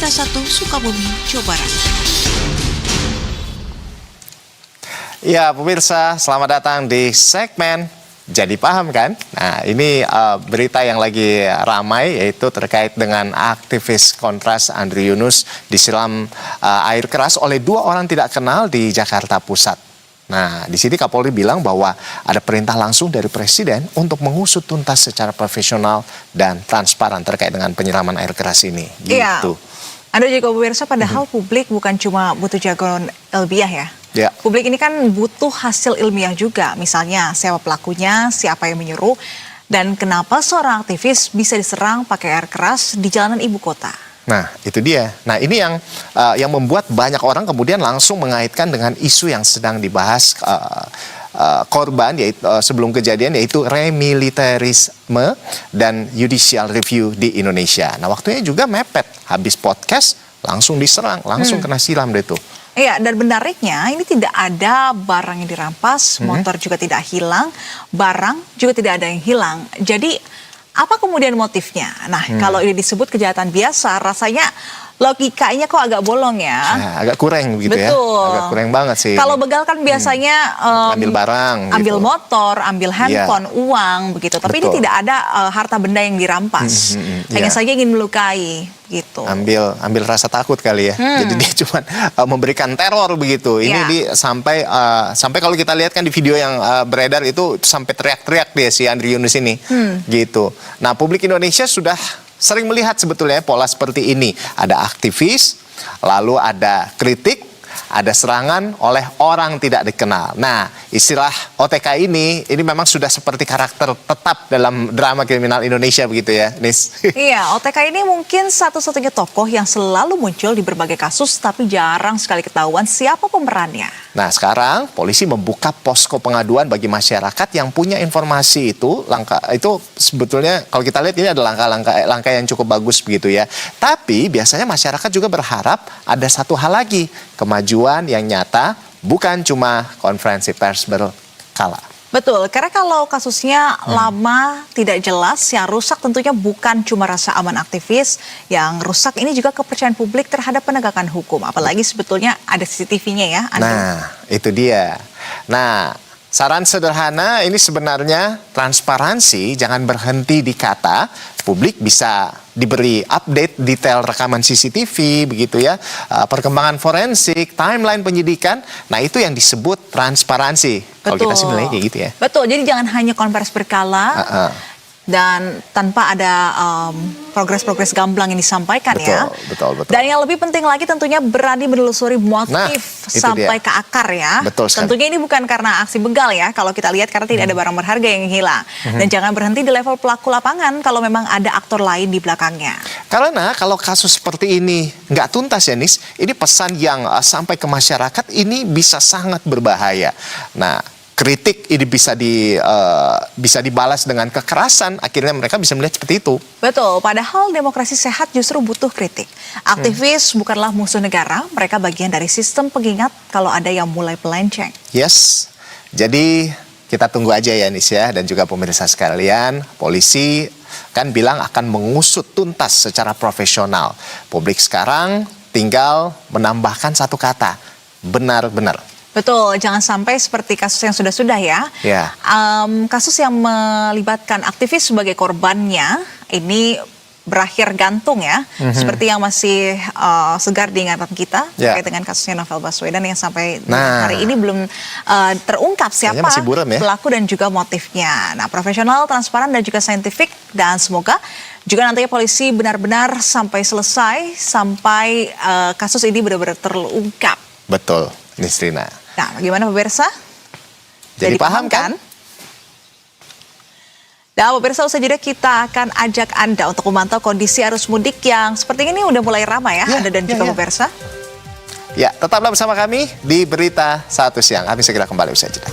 Berita 1 Sukabumi, Jawa Barat. Ya, pemirsa, selamat datang di segmen Jadi Paham Kan? Nah, ini berita yang lagi ramai, yaitu terkait dengan aktivis Kontras Andri Yunus disiram air keras oleh 2 orang tidak kenal di Jakarta Pusat. Nah, di sini Kapolri bilang bahwa ada perintah langsung dari Presiden untuk mengusut tuntas secara profesional dan transparan terkait dengan penyiraman air keras ini. Gitu. Iya. Anda juga pemirsa, padahal publik bukan cuma butuh jargon ilmiah ya. Ya. Publik ini kan butuh hasil ilmiah juga. Misalnya siapa pelakunya, siapa yang menyuruh, dan kenapa seorang aktivis bisa diserang pakai air keras di jalanan ibu kota. Nah, itu dia. Nah, ini yang membuat banyak orang kemudian langsung mengaitkan dengan isu yang sedang dibahas korban, yaitu sebelum kejadian, yaitu remilitarisme dan judicial review di Indonesia. Nah, waktunya juga mepet. Habis podcast langsung diserang, langsung kena siram deh tuh. Iya, dan menariknya ini tidak ada barang yang dirampas, motor juga tidak hilang, barang juga tidak ada yang hilang. Jadi apa kemudian motifnya? Nah, kalau ini disebut kejahatan biasa, rasanya logikanya kok agak bolong ya. Nah, agak kurang begitu. Betul. Ya. Agak kurang banget sih. Kalau begal kan biasanya ambil barang, ambil gitu. motor, ambil handphone, uang begitu. Tapi Betul. ini tidak ada harta benda yang dirampas. Hanya saja ingin melukai gitu. Ambil rasa takut kali ya. Jadi dia cuma memberikan teror begitu. Ini sampai kalau kita lihat kan di video yang beredar itu sampai teriak-teriak dia si Andri Yunus ini. Gitu. Nah, publik Indonesia sudah sering melihat sebetulnya pola seperti ini. Ada aktivis, lalu ada kritik, ada serangan oleh orang tidak dikenal. Nah, istilah OTK ini memang sudah seperti karakter tetap dalam drama kriminal Indonesia begitu ya, Nis? Iya, OTK ini mungkin satu-satunya tokoh yang selalu muncul di berbagai kasus, tapi jarang sekali ketahuan siapa pemerannya. Nah, sekarang polisi membuka posko pengaduan bagi masyarakat yang punya informasi itu. Itu sebetulnya kalau kita lihat ini ada langkah yang cukup bagus begitu ya. Tapi biasanya masyarakat juga berharap ada satu hal lagi, kemajuan yang nyata, bukan cuma konferensi pers berkala. Betul, karena kalau kasusnya lama, tidak jelas, yang rusak tentunya bukan cuma rasa aman aktivis, yang rusak ini juga kepercayaan publik terhadap penegakan hukum. Apalagi sebetulnya ada CCTV-nya ya, Anda. Nah, itu dia. Nah, saran sederhana ini sebenarnya transparansi, jangan berhenti di kata. Publik bisa diberi update detail rekaman CCTV begitu ya, perkembangan forensik, timeline penyidikan. Nah, itu yang disebut transparansi. Kalau kita sih nilainya kayak gitu ya. Betul, jadi jangan hanya konversi berkala dan tanpa ada progres-progres gamblang yang disampaikan ya. Betul. Dan yang lebih penting lagi tentunya berani menelusuri motif sampai ke akar ya. Betul sekali. Tentunya ini bukan karena aksi begal ya, kalau kita lihat karena tidak ada barang berharga yang hilang. Dan jangan berhenti di level pelaku lapangan kalau memang ada aktor lain di belakangnya. Karena kalau kasus seperti ini nggak tuntas ya, Nis, ini pesan yang sampai ke masyarakat ini bisa sangat berbahaya. Nah, kritik ini bisa dibalas dengan kekerasan, akhirnya mereka bisa melihat seperti itu. Betul, padahal demokrasi sehat justru butuh kritik. Aktivis bukanlah musuh negara, mereka bagian dari sistem pengingat kalau ada yang mulai melenceng. Yes, jadi kita tunggu aja ya, Nis ya, dan juga pemirsa sekalian. Polisi kan bilang akan mengusut tuntas secara profesional. Publik sekarang tinggal menambahkan satu kata, benar-benar. Betul, jangan sampai seperti kasus yang sudah-sudah ya. Kasus yang melibatkan aktivis sebagai korbannya ini berakhir gantung ya. Seperti yang masih segar di ingatan kita terkait dengan kasusnya Novel Baswedan yang sampai hari ini belum terungkap siapa pelaku dan juga motifnya. Nah, profesional, transparan dan juga saintifik, dan semoga juga nantinya polisi benar-benar sampai selesai, sampai kasus ini benar-benar terungkap. Betul, Nisrina. Nah, bagaimana pemirsa? Jadi paham kan? Nah, pemirsa, usai jeda kita akan ajak Anda untuk memantau kondisi arus mudik yang seperti ini udah mulai ramai ya, Anda dan juga pemirsa. Ya, tetaplah bersama kami di Berita 1 Siang. Kami segera kembali usai jeda.